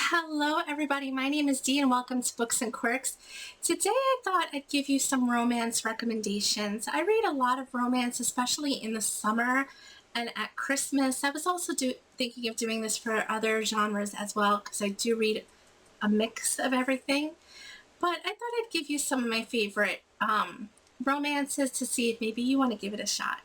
Hello, everybody. My name is Dee, and welcome to Books and Quirks. Today, I thought I'd give you some romance recommendations. I read a lot of romance, especially in the summer and at Christmas. I was also thinking of doing this for other genres as well, because I do read a mix of everything. But I thought I'd give you some of my favorite romances to see if maybe you want to give it a shot.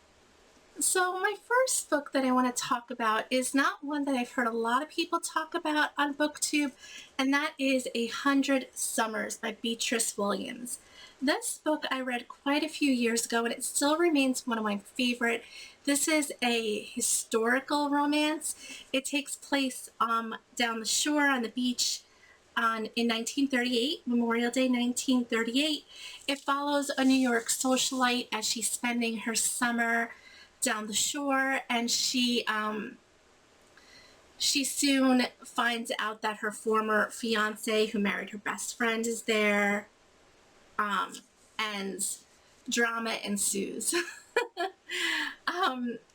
So, my first book that I want to talk about is not one that I've heard a lot of people talk about on BookTube, and that is 100 Summers by Beatrice Williams. This book I read quite a few years ago, and it still remains one of my favorite. This is a historical romance. It takes place down the shore on the beach in 1938, Memorial Day 1938. It follows a New York socialite as she's spending her summer down the shore, and she soon finds out that her former fiance, who married her best friend, is there, and drama ensues.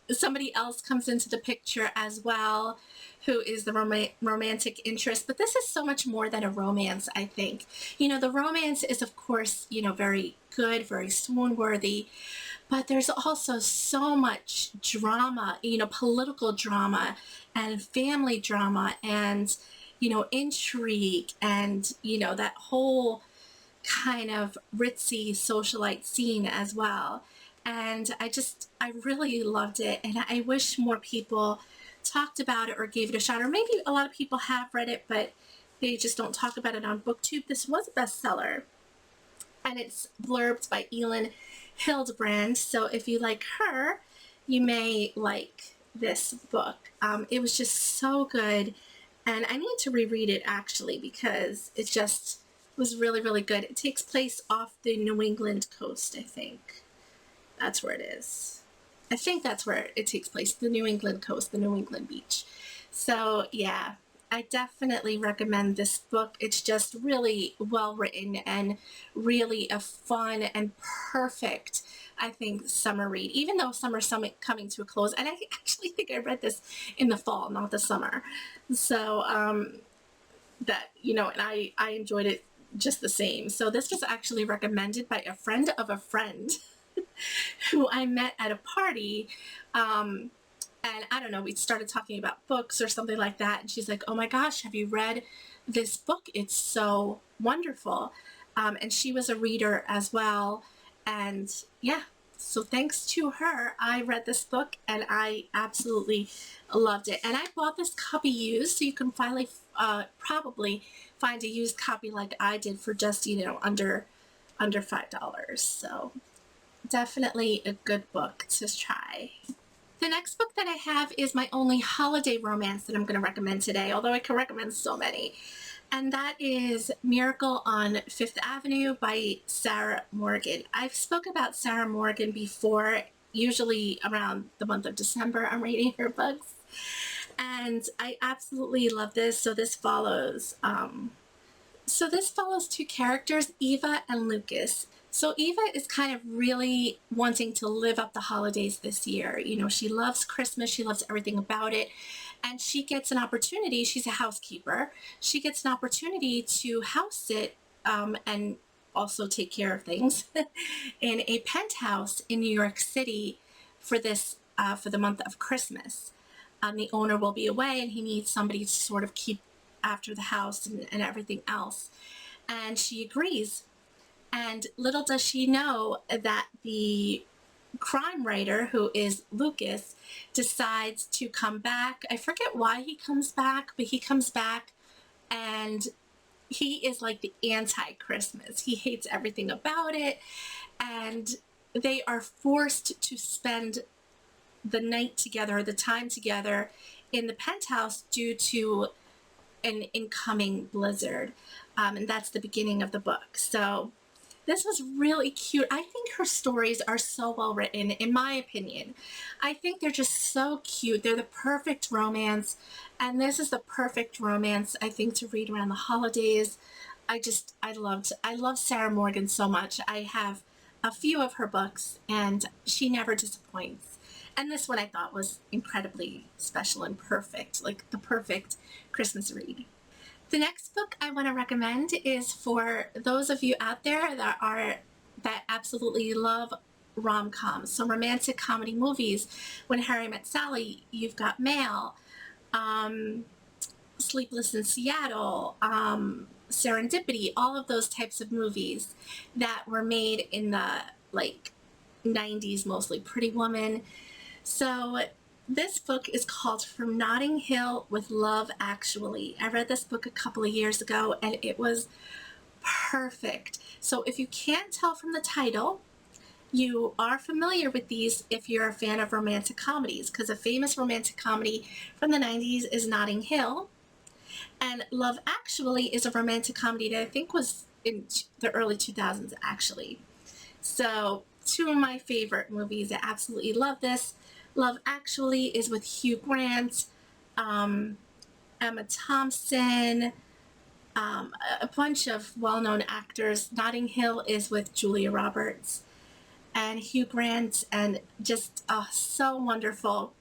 Somebody else comes into the picture as well, who is the romantic interest. But this is so much more than a romance, I think. The romance is, of course, very good, very swoon-worthy, but there's also so much drama, political drama and family drama and, intrigue and, that whole kind of ritzy socialite scene as well. And I really loved it, and I wish more people talked about it or gave it a shot, or maybe a lot of people have read it, but they just don't talk about it on BookTube. This was a bestseller, and it's blurbed by Elin Hildebrand, so if you like her, you may like this book. It was just so good, and I need to reread it actually, because it just was really, really good. It takes place off the New England coast, I think. That's where it is. I think that's where it takes place, the New England coast, the New England beach. So yeah, I definitely recommend this book. It's just really well written and really a fun and perfect, I think, summer read, even though summer's coming to a close. And I actually think I read this in the fall, not the summer. So and I enjoyed it just the same. So this was actually recommended by a friend of a friend who I met at a party. And I don't know, we started talking about books or something like that. And she's like, oh my gosh, have you read this book? It's so wonderful. And she was a reader as well. And yeah, so thanks to her, I read this book and I absolutely loved it. And I bought this copy used, so you can finally probably find a used copy like I did for just, under $5. So definitely a good book to try. The next book that I have is my only holiday romance that I'm going to recommend today, although I can recommend so many. And that is Miracle on Fifth Avenue by Sarah Morgan. I've spoken about Sarah Morgan before, usually around the month of December. I'm reading her books. And I absolutely love this. So this follows two characters, Eva and Lucas. So Eva is kind of really wanting to live up the holidays this year. She loves Christmas. She loves everything about it. And she gets an opportunity. She's a housekeeper. She gets an opportunity to house sit and also take care of things in a penthouse in New York City for the month of Christmas. The owner will be away, and he needs somebody to sort of keep after the house and everything else. And she agrees. And little does she know that the crime writer, who is Lucas, decides to come back. I forget why he comes back, but he comes back and he is like the anti-Christmas. He hates everything about it, and they are forced to spend the night together, the time together in the penthouse due to an incoming blizzard. And that's the beginning of the book. So this was really cute. I think her stories are so well written, in my opinion. I think they're just so cute. They're the perfect romance. And this is the perfect romance, I think, to read around the holidays. I love Sarah Morgan so much. I have a few of her books, and she never disappoints. And this one I thought was incredibly special and perfect, like the perfect Christmas read. The next book I want to recommend is for those of you out there that absolutely love rom-coms, so romantic comedy movies. When Harry Met Sally, You've Got Mail, um, Sleepless in Seattle, Serendipity, all of those types of movies that were made in the like 90s, mostly Pretty Woman. So this book is called From Notting Hill with Love Actually. I read this book a couple of years ago and it was perfect. So if you can't tell from the title, you are familiar with these if you're a fan of romantic comedies, because a famous romantic comedy from the 90s is Notting Hill, and Love Actually is a romantic comedy that I think was in the early 2000s, actually. So, two of my favorite movies. I absolutely love this. Love Actually is with Hugh Grant, um, Emma Thompson, a bunch of well known actors. Notting Hill is with Julia Roberts and Hugh Grant, and just so wonderful.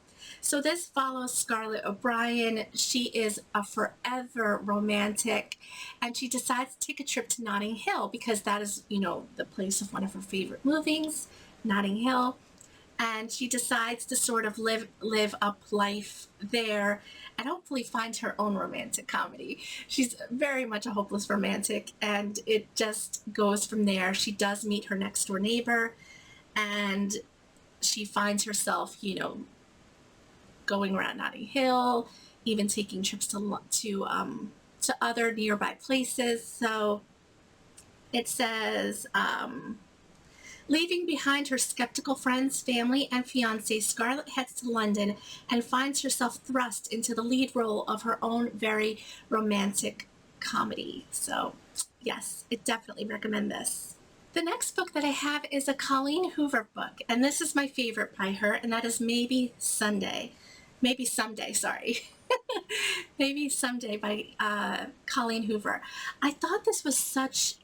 So this follows Scarlett O'Brien. She is a forever romantic, and she decides to take a trip to Notting Hill because that is, the place of one of her favorite movies, Notting Hill. And she decides to sort of live up life there and hopefully find her own romantic comedy. She's very much a hopeless romantic, and it just goes from there. She does meet her next door neighbor, and she finds herself, going around Notting Hill, even taking trips to other nearby places. So it says, leaving behind her skeptical friends, family, and fiance, Scarlett heads to London and finds herself thrust into the lead role of her own very romantic comedy. So, yes, I definitely recommend this. The next book that I have is a Colleen Hoover book, and this is my favorite by her, and that is Maybe Someday, sorry. Maybe Someday by Colleen Hoover. I thought this was such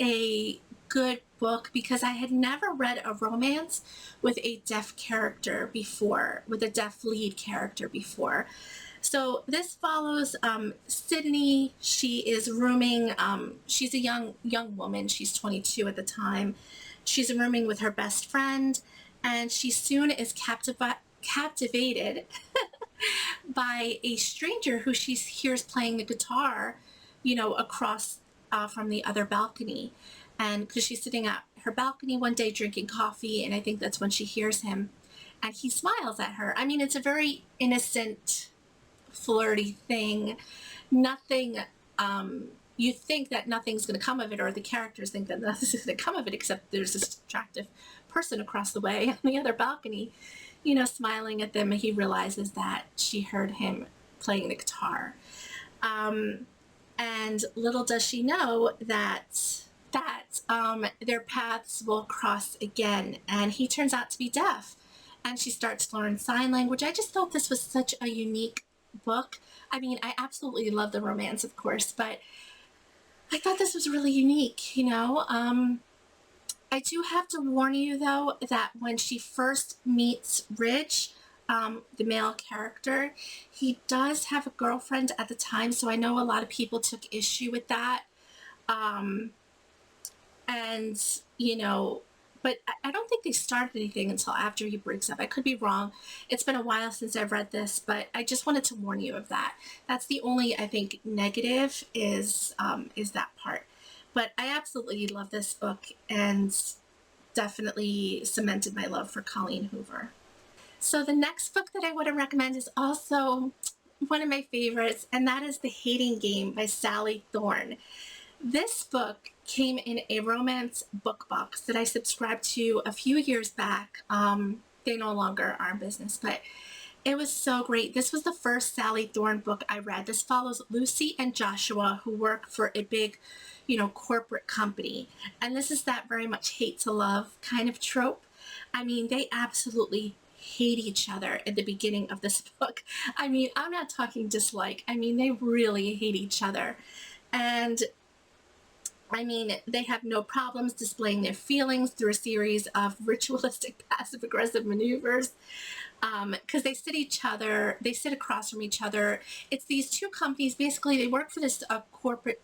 a good book because I had never read a romance with a deaf character before, with a deaf lead character before. So this follows Sydney. She is rooming. She's a young woman. She's 22 at the time. She's rooming with her best friend, and she soon is captivated by a stranger who she hears playing the guitar, across from the other balcony. And because she's sitting at her balcony one day drinking coffee, and I think that's when she hears him, and he smiles at her. I mean, it's a very innocent, flirty thing. Nothing, you think that nothing's going to come of it, or the characters think that nothing's going to come of it, except there's this attractive person across the way on the other balcony, smiling at them, and he realizes that she heard him playing the guitar. And little does she know that their paths will cross again, and he turns out to be deaf, and she starts to learn sign language. I just thought this was such a unique book. I mean, I absolutely love the romance, of course, but I thought this was really unique, I do have to warn you, though, that when she first meets Ridge, the male character, he does have a girlfriend at the time, so I know a lot of people took issue with that. Um, and, but I don't think they started anything until after he breaks up. I could be wrong. It's been a while since I've read this, but I just wanted to warn you of that. That's the only, I think, negative is that part. But I absolutely love this book and definitely cemented my love for Colleen Hoover. So the next book that I want to recommend is also one of my favorites, and that is The Hating Game by Sally Thorne. This book came in a romance book box that I subscribed to a few years back. They no longer are in business, but it was so great. This was the first Sally Thorne book I read. This follows Lucy and Joshua, who work for a big, corporate company. And this is that very much hate to love kind of trope. I mean, they absolutely hate each other at the beginning of this book. I mean, I'm not talking dislike. I mean, they really hate each other. And I mean, they have no problems displaying their feelings through a series of ritualistic passive aggressive maneuvers, because they sit across from each other. It's these two companies. Basically, they work for this corporate.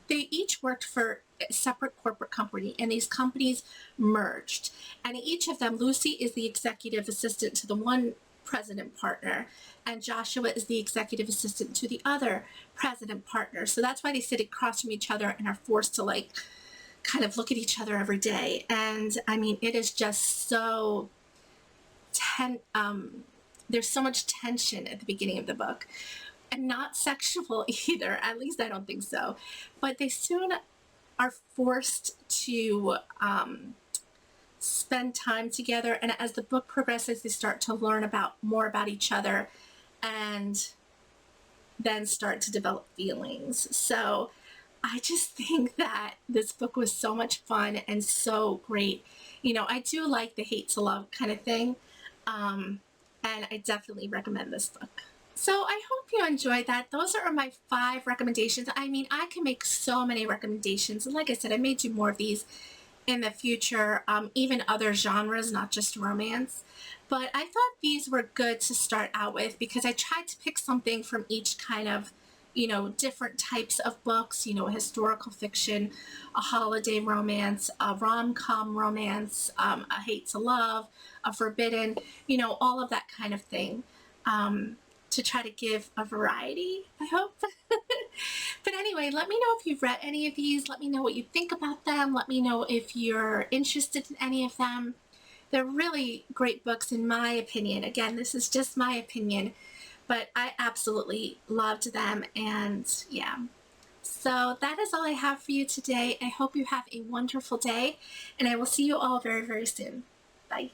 They each worked for a separate corporate company, and these companies merged. And each of them, Lucy is the executive assistant to the one president partner, and Joshua is the executive assistant to the other president partner. So that's why they sit across from each other and are forced to like kind of look at each other every day. And I mean, it is just so there's so much tension at the beginning of the book, and not sexual either. At least I don't think so. But they soon are forced to spend time together, and as the book progresses, they start to learn about more about each other, and then start to develop feelings. So I just think that this book was so much fun and so great. You know, I do like the hate to love kind of thing. And I definitely recommend this book. So I hope you enjoyed that. Those are my 5 recommendations. I mean, I can make so many recommendations. And like I said, I may do more of these in the future, even other genres, not just romance. But I thought these were good to start out with because I tried to pick something from each kind of, you know, different types of books, you know, historical fiction, a holiday romance, a rom-com romance, a hate to love, a forbidden, you know, all of that kind of thing, to try to give a variety, I hope. But anyway, let me know if you've read any of these. Let me know what you think about them. Let me know if you're interested in any of them. They're really great books in my opinion. Again, this is just my opinion, but I absolutely loved them. And yeah, so that is all I have for you today. I hope you have a wonderful day, and I will see you all very, very soon. Bye.